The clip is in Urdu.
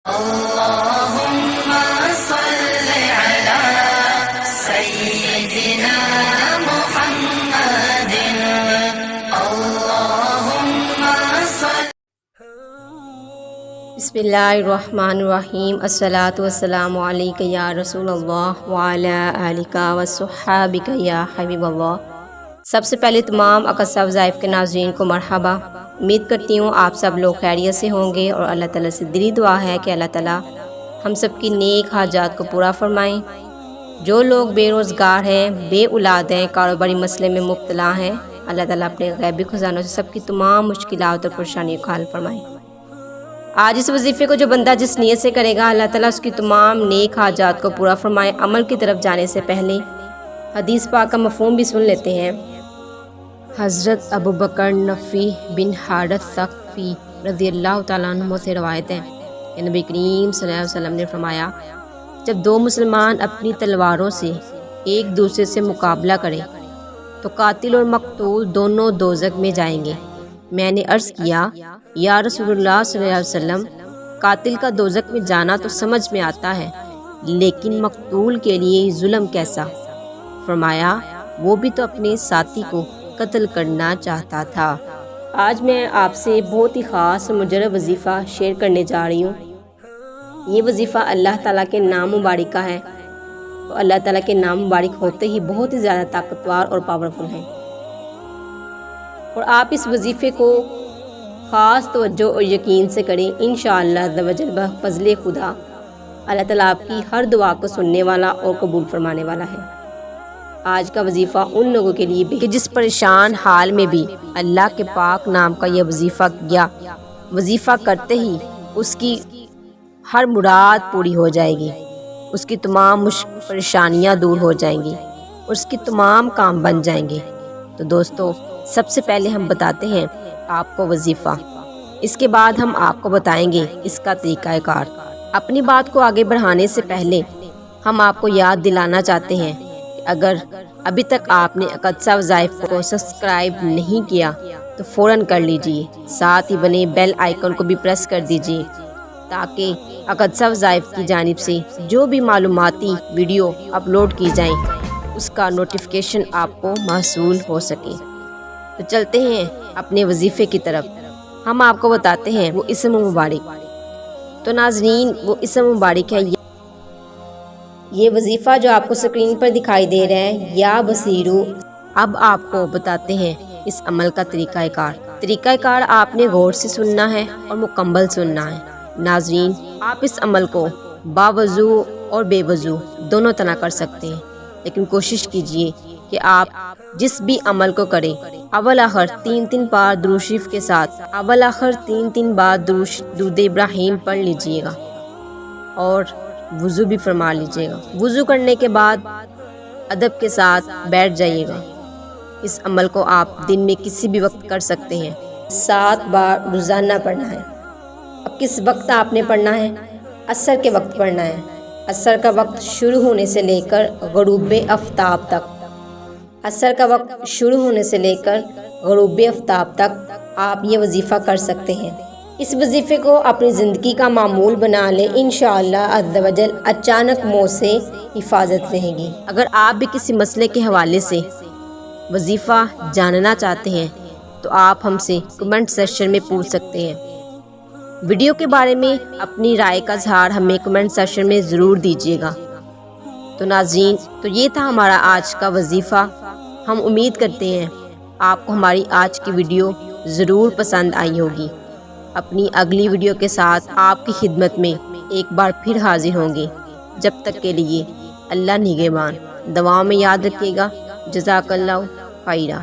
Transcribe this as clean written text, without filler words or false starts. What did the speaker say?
اللهم صل على سيدنا محمد اللهم صل. بسم اللہ الرحمن الرحیم. الصلاۃ والسلام علیک یا رسول اللہ وعلی آلک وصحابک یا حبیب اللہ. سب سے پہلے تمام اقصی وظائف کے ناظرین کو مرحبا. امید کرتی ہوں آپ سب لوگ خیریت سے ہوں گے، اور اللہ تعالیٰ سے دلی دعا ہے کہ اللہ تعالیٰ ہم سب کی نیک حاجات کو پورا فرمائیں. جو لوگ بے روزگار ہیں، بے اولاد ہیں، کاروباری مسئلے میں مبتلا ہیں، اللہ تعالیٰ اپنے غیبی خزانوں سے سب کی تمام مشکلات اور پریشانیوں کو حل فرمائیں. آج اس وظیفے کو جو بندہ جس نیت سے کرے گا، اللہ تعالیٰ اس کی تمام نیک حاجات کو پورا فرمائے. عمل کی طرف جانے سے پہلے حدیث پاک کا مفہوم بھی سن لیتے ہیں. حضرت ابو بکر نفی بن حارث ثقفی رضی اللہ تعالیٰ عنہ سے روایت ہے کہ نبی کریم صلی اللہ علیہ وسلم نے فرمایا، جب دو مسلمان اپنی تلواروں سے ایک دوسرے سے مقابلہ کریں تو قاتل اور مقتول دونوں دوزخ میں جائیں گے. میں نے عرض کیا، یا رسول اللہ صلی اللہ علیہ وسلم، قاتل کا دوزخ میں جانا تو سمجھ میں آتا ہے، لیکن مقتول کے لیے ظلم کیسا؟ فرمایا، وہ بھی تو اپنے ساتھی کو قتل کرنا چاہتا تھا. آج میں آپ سے بہت ہی خاص اور مجرب وظیفہ شیئر کرنے جا رہی ہوں. یہ وظیفہ اللہ تعالیٰ کے نام مبارک کا ہے. تو اللہ تعالیٰ کے نام مبارک ہوتے ہی بہت ہی زیادہ طاقتور اور پاورفل ہیں، اور آپ اس وظیفے کو خاص توجہ اور یقین سے کریں. انشاءاللہ عز و جل بفضل خدا اللہ تعالیٰ آپ کی ہر دعا کو سننے والا اور قبول فرمانے والا ہے. آج کا وظیفہ ان لوگوں کے لیے بھی کہ جس پریشان حال میں بھی اللہ کے پاک نام کا یہ وظیفہ کیا، وظیفہ کرتے ہی اس کی ہر مراد پوری ہو جائے گی، اس کی تمام پریشانیاں دور ہو جائیں گی، اور اس کی تمام کام بن جائیں گے. تو دوستو، سب سے پہلے ہم بتاتے ہیں آپ کو وظیفہ، اس کے بعد ہم آپ کو بتائیں گے اس کا طریقہ کار. اپنی بات کو آگے بڑھانے سے پہلے ہم آپ کو یاد دلانا چاہتے ہیں کہ اگر ابھی تک آپ نے اقصی وظائف کو سبسکرائب نہیں کیا تو فوراً کر لیجئے. ساتھ ہی بنے بیل آئیکن کو بھی پریس کر دیجئے تاکہ اقصی وظائف کی جانب سے جو بھی معلوماتی ویڈیو اپلوڈ کی جائیں اس کا نوٹیفیکیشن آپ کو موصول ہو سکے. تو چلتے ہیں اپنے وظیفے کی طرف. ہم آپ کو بتاتے ہیں وہ اسم مبارک. تو ناظرین، وہ اسم مبارک ہے یہ وظیفہ جو آپ کو سکرین پر دکھائی دے رہا ہے، یا بصیرو. اب آپ کو بتاتے ہیں اس عمل کا طریقہ کار. طریقہ کار آپ نے غور سے سننا ہے اور مکمل سننا ہے. ناظرین، آپ اس عمل کو باوضو اور بے وضو دونوں طرح کر سکتے ہیں، لیکن کوشش کیجئے کہ آپ جس بھی عمل کو کریں اول آخر 3 بار درود شریف کے ساتھ اول آخر 3 بار درود ابراہیم پڑھ لیجئے گا، اور وضو بھی فرما لیجئے گا. وضو کرنے کے بعد ادب کے ساتھ بیٹھ جائیے گا. اس عمل کو آپ دن میں کسی بھی وقت کر سکتے ہیں. 7 بار روزانہ پڑھنا ہے. اب کس وقت آپ نے پڑھنا ہے؟ عصر کے وقت پڑھنا ہے. عصر کا وقت شروع ہونے سے لے کر غروب آفتاب تک. عصر کا وقت شروع ہونے سے لے کر غروب آفتاب تک آپ یہ وظیفہ کر سکتے ہیں. اس وظیفے کو اپنی زندگی کا معمول بنا لیں. انشاءاللہ عز و جل اچانک موت سے حفاظت رہے گی. اگر آپ بھی کسی مسئلے کے حوالے سے وظیفہ جاننا چاہتے ہیں تو آپ ہم سے کمنٹ سیکشن میں پوچھ سکتے ہیں. ویڈیو کے بارے میں اپنی رائے کا اظہار ہمیں کمنٹ سیکشن میں ضرور دیجیے گا. تو ناظرین، تو یہ تھا ہمارا آج کا وظیفہ. ہم امید کرتے ہیں آپ کو ہماری آج کی ویڈیو ضرور پسند آئی ہوگی. اپنی اگلی ویڈیو کے ساتھ آپ کی خدمت میں ایک بار پھر حاضر ہوں گے. جب تک کے لیے اللہ نگہبان. دعاؤں میں یاد رکھیے گا. جزاک اللہ خیرہ.